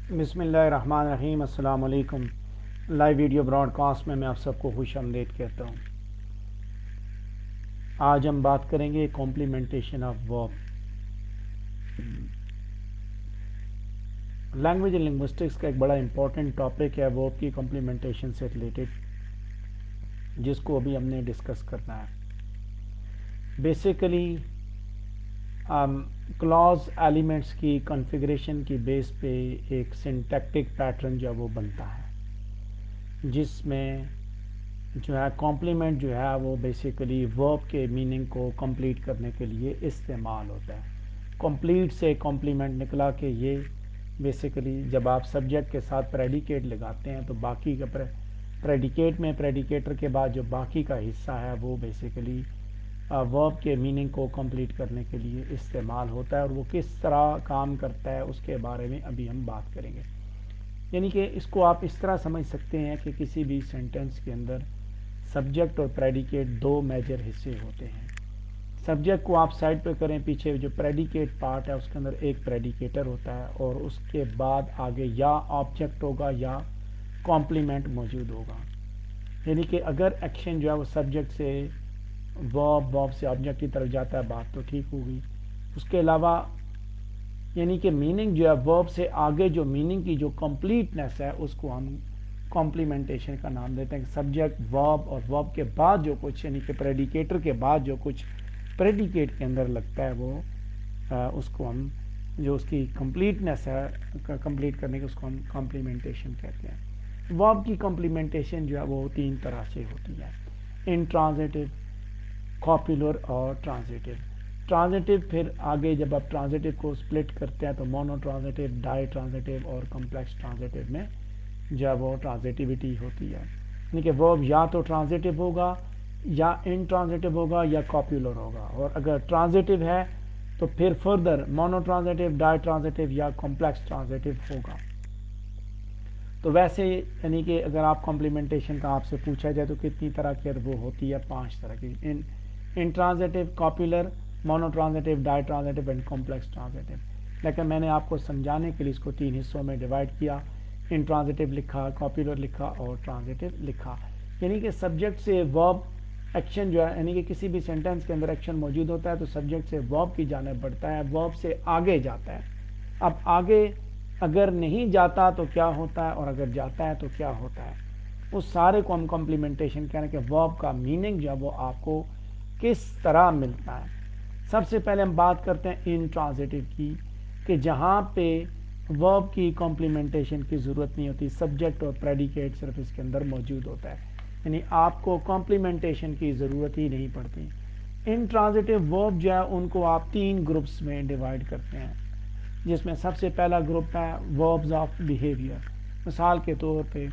بسم اللہ الرحمن الرحیم۔ السلام علیکم۔ لائیو ویڈیو براڈ کاسٹ میں آپ سب کو خوش آمدید کہتا ہوں۔ آج ہم بات کریں گے complementation of verb. Language and linguistics کا ایک بڑا امپورٹنٹ ٹاپک ہے ورب کی کمپلیمنٹیشن سے ریلیٹڈ، جس کو ابھی ہم نے ڈسکس کرنا ہے۔ بیسیکلی کلاز ایلیمنٹس کی کنفیگریشن کی بیس پہ ایک سنٹیکٹک پیٹرن جو ہے وہ بنتا ہے، جس میں جو ہے کمپلیمنٹ جو ہے وہ بیسیکلی ورب کے میننگ کو کمپلیٹ کرنے کے لیے استعمال ہوتا ہے۔ کمپلیٹ سے کمپلیمنٹ نکلا کہ یہ بیسیکلی جب آپ سبجیکٹ کے ساتھ پریڈیکیٹ لگاتے ہیں تو باقی کا پریڈیکیٹ میں پریڈیکیٹر کے بعد جو باقی کا حصہ ہے وہ بیسیکلی ورب کے میننگ کو کمپلیٹ کرنے کے لیے استعمال ہوتا ہے، اور وہ کس طرح کام کرتا ہے اس کے بارے میں ابھی ہم بات کریں گے۔ یعنی کہ اس کو آپ اس طرح سمجھ سکتے ہیں کہ کسی بھی سینٹنس کے اندر سبجیکٹ اور پریڈیکیٹ دو میجر حصے ہوتے ہیں۔ سبجیکٹ کو آپ سائڈ پہ کریں، پیچھے جو پریڈیکیٹ پارٹ ہے اس کے اندر ایک پریڈیکیٹر ہوتا ہے، اور اس کے بعد آگے یا آبجیکٹ ہوگا یا کمپلیمنٹ موجود ہوگا۔ یعنی کہ اگر ایکشن جو ہے وہ سبجیکٹ سے ورب سے آبجیکٹ کی طرف جاتا ہے، بات تو ٹھیک ہوگی۔ اس کے علاوہ یعنی کہ میننگ جو ہے ورب سے آگے جو میننگ کی جو کمپلیٹنس ہے اس کو ہم کمپلیمنٹیشن کا نام دیتے ہیں کہ سبجیکٹ ورب اور ورب کے بعد جو کچھ یعنی کہ پریڈیکیٹر کے بعد جو کچھ پریڈیکیٹ کے اندر لگتا ہے وہ اس کو ہم جو اس کی کمپلیٹنس ہے کمپلیٹ کرنے کے اس کو ہم کمپلیمنٹیشن کہتے ہیں۔ ورب کی کمپلیمنٹیشن جو ہے وہ تین طرح سے ہوتی ہے: انٹرانزیٹو، کاپولر اور ٹرانزیٹو۔ ٹرانزیٹو پھر آگے جب آپ ٹرانزیٹو کو سپلٹ کرتے ہیں تو مونو ٹرانزیٹو، ڈائی ٹرانزیٹو اور کمپلیکس ٹرانزیٹو میں جو ہے وہ ٹرانزیٹیوٹی ہوتی ہے۔ یعنی کہ ورب یا تو ٹرانزیٹو ہوگا یا انٹرانزیٹو ہوگا یا کاپولر ہوگا، اور اگر ٹرانزیٹو ہے تو پھر فردر مونو ٹرانزیٹو، ڈائی ٹرانزیٹو یا کمپلیکس ٹرانزیٹو ہوگا۔ تو ویسے یعنی کہ اگر آپ کمپلیمنٹیشن کا آپ سے پوچھا جائے تو کتنی طرح کی وہ ہوتی ہے؟ 5 طرح کی: intransitive, copular, monotransitive, ditransitive and complex transitive. لیکن میں نے آپ کو سمجھانے کے لیے اس کو 3 حصوں میں ڈیوائڈ کیا: انٹرانزیٹو لکھا، کاپولر لکھا اور ٹرانزیٹو لکھا۔ یعنی کہ سبجیکٹ سے ورب ایکشن جو ہے یعنی کہ کسی بھی سینٹینس کے اندر ایکشن موجود ہوتا ہے تو سبجیکٹ سے ورب کی جانب بڑھتا ہے، ورب سے آگے جاتا ہے۔ اب آگے اگر نہیں جاتا تو کیا ہوتا ہے، اور اگر جاتا ہے تو کیا ہوتا ہے؟ اس سارے کو ہم کمپلیمنٹیشن کہنے کہ ورب کا میننگ جو ہے وہ آپ کو کس طرح ملتا ہے۔ سب سے پہلے ہم بات کرتے ہیں انٹرانزیٹو کی، کہ جہاں پہ ورب کی کمپلیمنٹیشن کی ضرورت نہیں ہوتی، سبجیکٹ اور پریڈیکیٹ صرف اس کے اندر موجود ہوتا ہے، یعنی آپ کو کمپلیمنٹیشن کی ضرورت ہی نہیں پڑتی۔ انٹرانزیٹو ورب جو ہے ان کو آپ 3 گروپس میں ڈیوائڈ کرتے ہیں، جس میں سب سے پہلا گروپ ہے وربز آف بیہیویئر۔ مثال کے طور پہ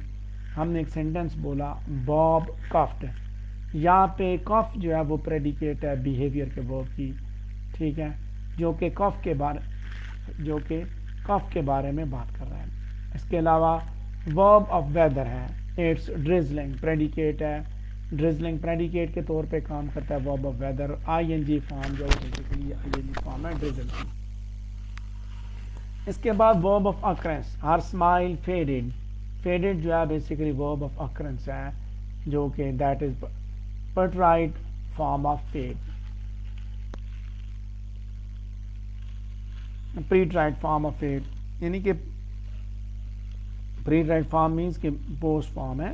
ہم نے ایک سینٹنس بولا باب کفڈ، یہاں پہ کف جو ہے وہ پریڈیکیٹ ہے بیہیویئر کے ورب کی، ٹھیک ہے، جو کہ کف کے بارے میں بات کر رہا ہے۔ اس کے علاوہ ورب آف ویدر ہے، اٹس ڈرزلنگ، پریڈیکیٹ ہے، ڈرزلنگ پریڈیکیٹ کے طور پہ کام کرتا ہے verb of weather. I N G form جو basically I N G form ہے ڈرزل کی۔ اس کے بعد verb of occurrence, her smile faded, faded جو ہے بیسیکلی ورب آف اکرنس ہے، جو کہ that is preterite form of fade, preterite form of fade, یعنی کہ پریٹرائٹ فارم مینس کہ پوسٹ فارم ہے،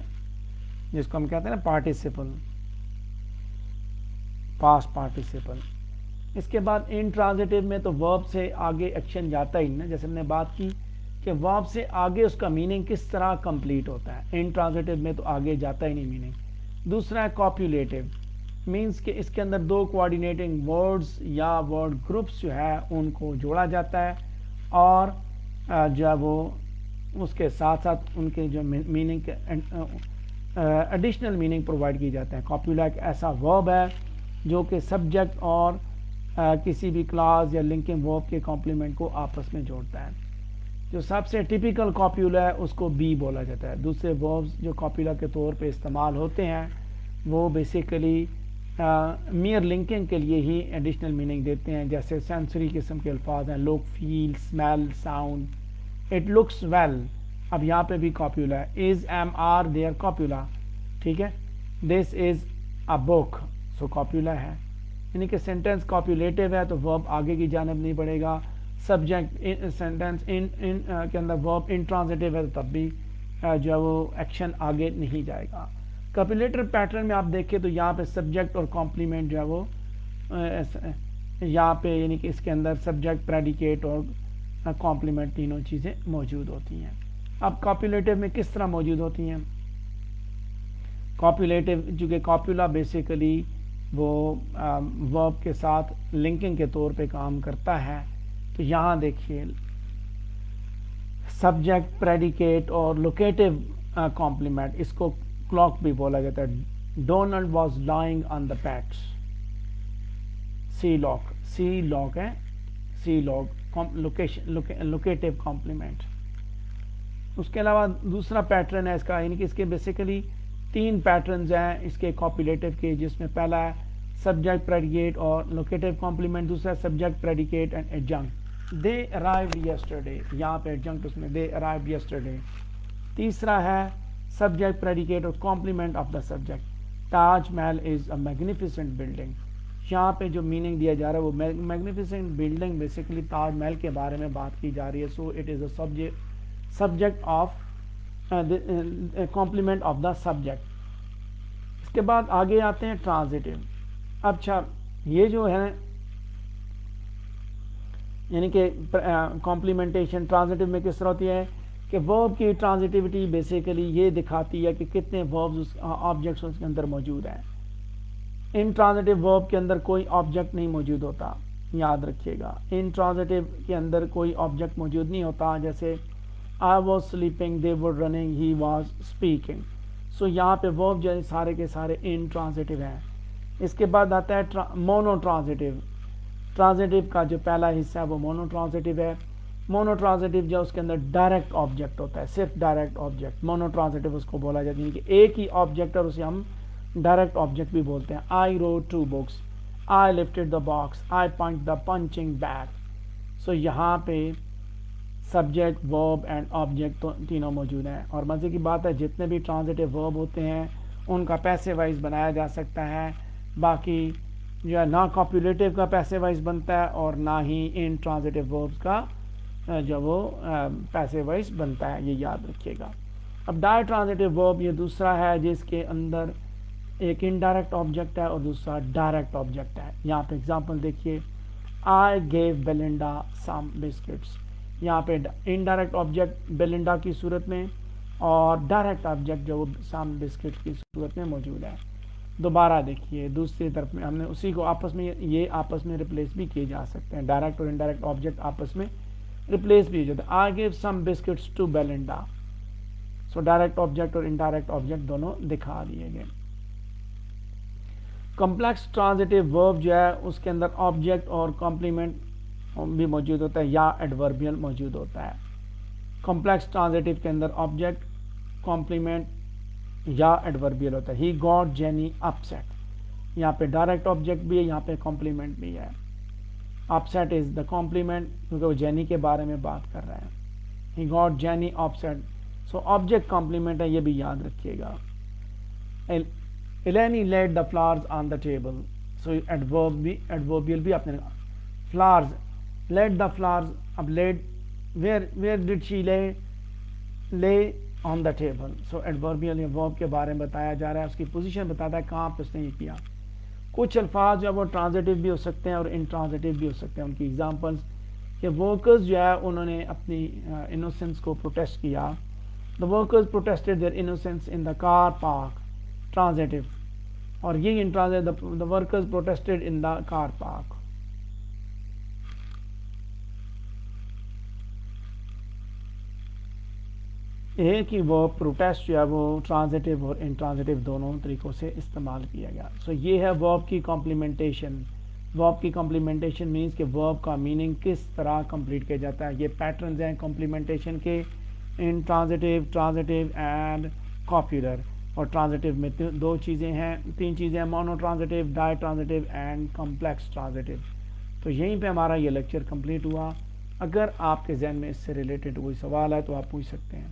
جس کو ہم کہتے ہیں نا پارٹیسپل، پاسٹ پارٹیسپل۔ اس کے بعد انٹرانزیٹو میں تو ورب سے آگے ایکشن جاتا ہی نہیں، جیسے ہم نے بات کی کہ ورب سے آگے اس کا میننگ کس طرح کمپلیٹ ہوتا ہے، انٹرانزیٹو میں تو آگے جاتا ہی نہیں میننگ۔ دوسرا ہے کاپولیٹو، مینس کہ اس کے اندر 2 کوآرڈینیٹنگ ورڈز یا ورڈ گروپس جو ہے ان کو جوڑا جاتا ہے، اور جو ہے وہ اس کے ساتھ ساتھ ان کے جو میننگ ایڈیشنل میننگ پرووائڈ کی جاتے ہیں۔ کاپولا ایک ایسا ورب ہے جو کہ سبجیکٹ اور کسی بھی کلاس یا لنکنگ ورب کے کمپلیمنٹ کو آپس میں جوڑتا ہے۔ جو سب سے ٹیپیکل کاپولا ہے اس کو بی بولا جاتا ہے۔ دوسرے وربز جو کاپولا کے طور پہ استعمال ہوتے ہیں وہ بیسیکلی میئر لنکنگ کے لیے ہی ایڈیشنل میننگ دیتے ہیں، جیسے سینسری قسم کے الفاظ ہیں، look, feel, smell, sound, it looks well, अब यहाँ पे भी कॉप्यूला है, is am are there copula, ठीक है। This is a book, so copula है, यानी कि सेंटेंस कॉप्यूलेटिव है तो वर्ब आगे की जानब नहीं बढ़ेगा। सब्जेक्ट सेंटेंस इन के अंदर वर्ब इंट्रांजिटिव है तो तब भी जो है वो एक्शन आगे नहीं जाएगा। कॉप्यूलेटर पैटर्न में आप देखें तो यहाँ पे सब्जेक्ट और कॉम्प्लीमेंट जो है वो यहाँ पे यानी कि इसके अंदर सब्जेक्ट प्रेडिकेट और कॉम्प्लीमेंट तीनों चीज़ें मौजूद होती हैं। अब कॉप्यूलेटिव में किस तरह मौजूद होती हैं? कॉप्यूलेटिव चूँकि कॉप्यूला बेसिकली वो वर्ब के साथ लिंकिंग के तौर पे काम करता है, तो यहाँ देखिए सब्जेक्ट प्रेडिकेट और लोकेटिव कॉम्प्लीमेंट, इसको क्लॉक भी बोला जाता है। Donald was lying on the pats, C lock है, C lock location locative complement. उसके अलावा दूसरा पैटर्न है इसका, यानी कि इसके बेसिकली 3 पैटर्न्स हैं इसके कॉप्यूलेटिव के, जिसमें पहला है सब्जेक्ट प्रेडिकेट और लोकेटिव कॉम्प्लीमेंट, दूसरा subject predicate and adjunct, they arrived yesterday, यहाँ पे एडजंक्ट उसमें दे अराइव्ड यस्टरडे। तीसरा है सब्जेक्ट प्रेडिकेट और complement of the subject, Taj Mahal is a magnificent building. यहाँ पे जो मीनिंग दिया जा रहा है वो magnificent building, basically Taj Mahal के बारे में बात की जा रही है। So it is a subject of complement of the subject. इसके बाद आगे आते हैं ट्रांजिटिव। अच्छा, ये जो है यानी कि कॉम्प्लीमेंटेशन ट्रांजिटिव में किस तरह होती है कि वर्ब की ट्रांजिटिविटी बेसिकली ये दिखाती है कि कितने वर्ब्स ऑब्जेक्ट्स उसके अंदर मौजूद हैं। इन ट्रांजिटिव वर्ब के अंदर कोई ऑब्जेक्ट नहीं मौजूद होता, याद रखिएगा, इन ट्रांजिटिव के अंदर कोई ऑब्जेक्ट मौजूद नहीं होता। जैसे I was sleeping, they were running, he was speaking. So यहाँ पे वर्ब जो है सारे के सारे इन ट्रांजिटिव हैं। इसके बाद आता है मोनो ट्रांजिटिव। ट्रांजिटिव का जो पहला हिस्सा है वो मोनो ट्रांजिटिव है। मोनो ट्रांजिटिव जो उसके अंदर डायरेक्ट ऑब्जेक्ट होता है, सिर्फ डायरेक्ट ऑब्जेक्ट, मोनो ट्रांजिटिव उसको बोला जाता है कि एक ही ऑब्जेक्ट और उसे हम डायरेक्ट ऑब्जेक्ट भी बोलते हैं। I wrote 2 books, I lifted the box, I punch the punching bag. So यहाँ पे सब्जेक्ट वर्ब एंड ऑब्जेक्ट तो तीनों मौजूद हैं। और मज़े की बात है जितने भी ट्रांजिटिव वर्ब होते हैं उनका पैसे वाइज बनाया जा सकता है, बाकी जो है ना कॉप्यूलेटिव का पैसे वाइज बनता है और ना ही इन ट्रांजिटिव वर्ब्स का जो वो पैसे वाइज बनता है, ये याद रखिएगा। अब डाई ट्रांजिटिव वर्ब ये दूसरा है जिसके अंदर एक इनडायरेक्ट ऑब्जेक्ट है और दूसरा डायरेक्ट ऑब्जेक्ट है। यहाँ पे एग्जांपल देखिए, I gave Belinda some biscuits. यहाँ पे इनडायरेक्ट ऑब्जेक्ट बेलिंडा की सूरत में और डायरेक्ट ऑब्जेक्ट जो सम बिस्किट की सूरत में मौजूद है। दोबारा देखिए दूसरी तरफ में हमने उसी को आपस में रिप्लेस भी किए जा सकते हैं, डायरेक्ट और इनडायरेक्ट ऑब्जेक्ट आपस में रिप्लेस भी हो जाता है। I give some biscuits to Belinda. So direct object और इनडायरेक्ट ऑब्जेक्ट दोनों दिखा दिए गए। कॉम्प्लेक्स ट्रांजिटिव वर्ब जो है उसके अंदर ऑब्जेक्ट और कॉम्प्लीमेंट भी मौजूद होता है या एडवर्बियल मौजूद होता है। कॉम्प्लेक्स ट्रांजिटिव के अंदर ऑब्जेक्ट, कॉम्प्लीमेंट या एडवर्बियल होता है। ही गॉट जेनी अपसेट, यहाँ पे डायरेक्ट ऑब्जेक्ट भी है, यहाँ पे कॉम्प्लीमेंट भी है। अपसेट इज द कॉम्प्लीमेंट क्योंकि वो जेनी के बारे में बात कर रहा है। He got Jenny upset, so object complement है, ये भी याद रखिएगा। Eleni laid the flowers on the table, so adverbial भी आपने flowers, laid the flowers, अब laid where did she lay on the table, so adverbial या verb के बारे में बताया जा रहा है, उसकी पोजीशन बताता है कहाँ पे उसने ये किया। कुछ अल्फाज जो है वो ट्रांजिटिव भी हो सकते हैं और इंट्रांजिटिव भी हो सकते हैं। उनकी एग्जांपल्स कि वर्कर्स जो है उन्होंने अपनी इनोसेंस को प्रोटेस्ट किया। The workers protested their innocence in the car park, transitive. और ये intransitive, the workers protested in the car park. एक ही वर्ब प्रोटेस्ट जो है वो ट्रांजिटिव और इंट्रांजिटिव दोनों तरीक़ों से इस्तेमाल किया गया। सो ये है वर्ब की कॉम्प्लीमेंटेशन। वर्ब की कॉम्प्लीमेंटेशन मीन्स कि वर्ब का मीनिंग किस तरह कंप्लीट किया जाता है। ये पैटर्न्स हैं कॉम्प्लीमेंटेशन के, इंट्रांजिटिव, ट्रांजिटिव एंड कॉप्यूलर। और ट्रांजिटिव में तीन चीज़ें हैं, monotransitive, ditransitive and complex transitive. तो यहीं पे हमारा ये लेक्चर कंप्लीट हुआ। اگر آپ کے ذہن میں اس سے ریلیٹڈ کوئی سوال ہے تو آپ پوچھ سکتے ہیں.